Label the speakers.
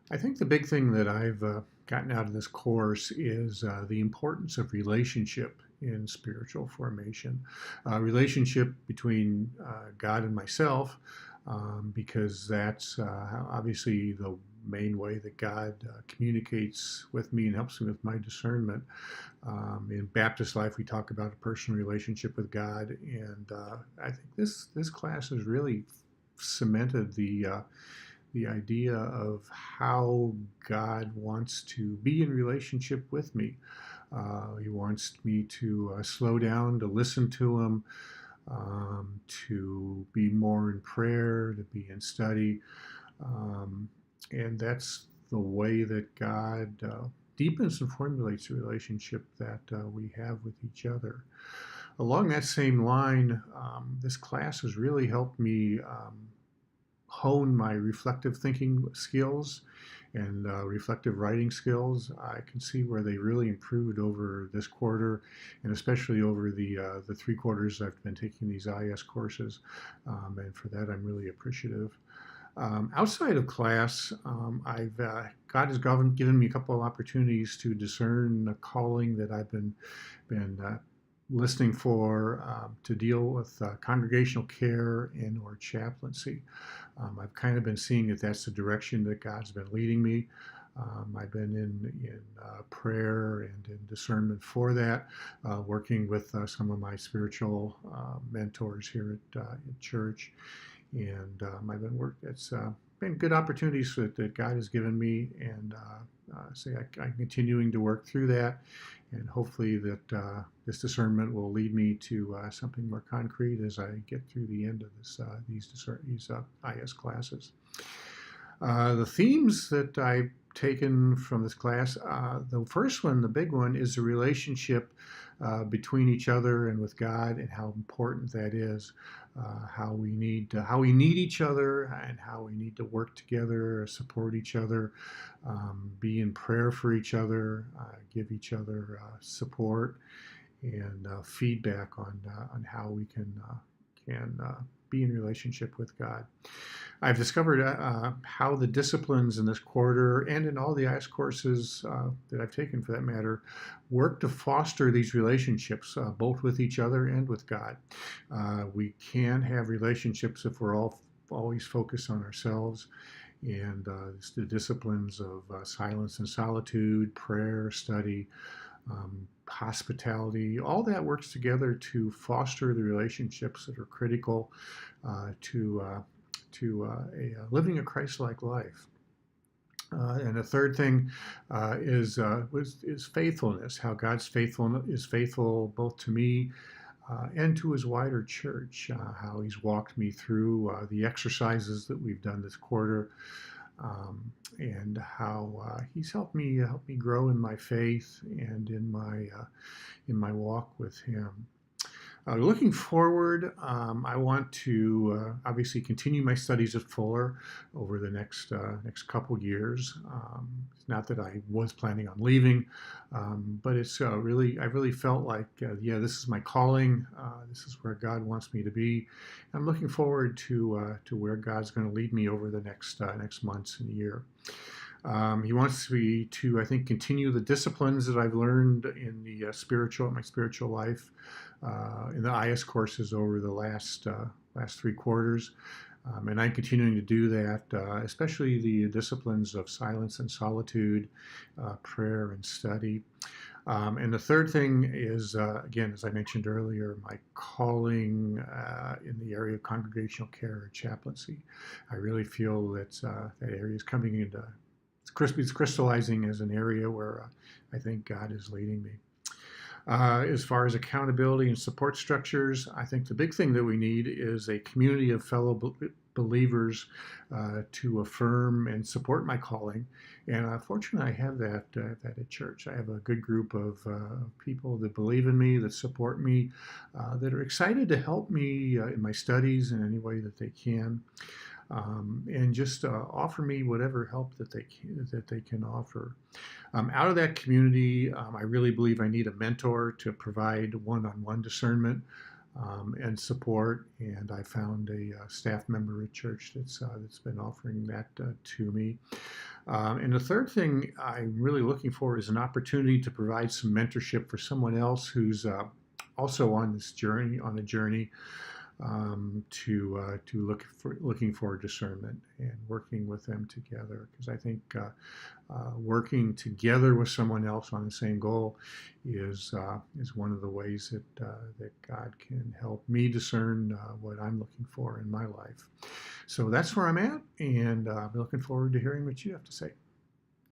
Speaker 1: I think the big thing that I've gotten out of this course is the importance of relationship in spiritual formation. Relationship between God and myself, because that's obviously the main way that God communicates with me and helps me with my discernment. In Baptist life, we talk about a personal relationship with God, and I think this class has really cemented the idea of how God wants to be in relationship with me. He wants me to slow down, to listen to Him, to be more in prayer, to be in study. Um, and that's the way that God deepens and formulates the relationship that we have with each other. Along that same line, this class has really helped me hone my reflective thinking skills and reflective writing skills. I can see where they really improved over this quarter, and especially over the 3 quarters I've been taking these IS courses, and for that I'm really appreciative. Outside of class, God has given me a couple of opportunities to discern a calling that I've been listening for, to deal with congregational care and or chaplaincy. I've kind of been seeing that that's the direction that God's been leading me. I've been in prayer and in discernment for that, working with some of my spiritual mentors here at church, and I've been It's been good opportunities that God has given me, and I'm continuing to work through that, and hopefully that this discernment will lead me to something more concrete as I get through the end of these IS classes. The themes that I've taken from this class, the first one, the big one, is the relationship between each other and with God, and how important that is. How we need each other, and how we need to work together, support each other, be in prayer for each other, give each other support and feedback on how we can be in relationship with God. I've discovered how the disciplines in this quarter and in all the IS courses that I've taken, for that matter, work to foster these relationships, both with each other and with God. We can have relationships if we're always focused on ourselves. And it's the disciplines of silence and solitude, prayer, study, hospitality, all that works together to foster the relationships that are critical to living a Christ-like life. And the third thing is faithfulness. How God's faithful is faithful both to me and to His wider church. How He's walked me through the exercises that we've done this quarter, and how He's helped me grow in my faith and in my walk with Him. Looking forward, I want to obviously continue my studies at Fuller over the next couple years. It's not that I was planning on leaving, but it's I really felt like, yeah, this is my calling. This is where God wants me to be. I'm looking forward to where God's going to lead me over the next months and year. He wants me to, I think, continue the disciplines that I've learned in my spiritual life, in the IS courses over the last 3 quarters. And I'm continuing to do that, especially the disciplines of silence and solitude, prayer and study. And the third thing is, again, as I mentioned earlier, my calling in the area of congregational care and chaplaincy. I really feel that area is coming into, it's crystallizing as an area where I think God is leading me. As far as accountability and support structures, I think the big thing that we need is a community of fellow believers to affirm and support my calling. And fortunately, I have that at church. I have a good group of people that believe in me, that support me, that are excited to help me in my studies in any way that they can. And just offer me whatever help that they can offer. Out of that community, I really believe I need a mentor to provide one-on-one discernment. and support. And I found a staff member at church that's been offering that to me. And the third thing I'm really looking for is an opportunity to provide some mentorship for someone else who's also on this journey, on a journey to looking for discernment and working with them together. Because I think working together with someone else on the same goal is one of the ways that God can help me discern what I'm looking for in my life. So that's where I'm at, and I'm looking forward to hearing what you have to say.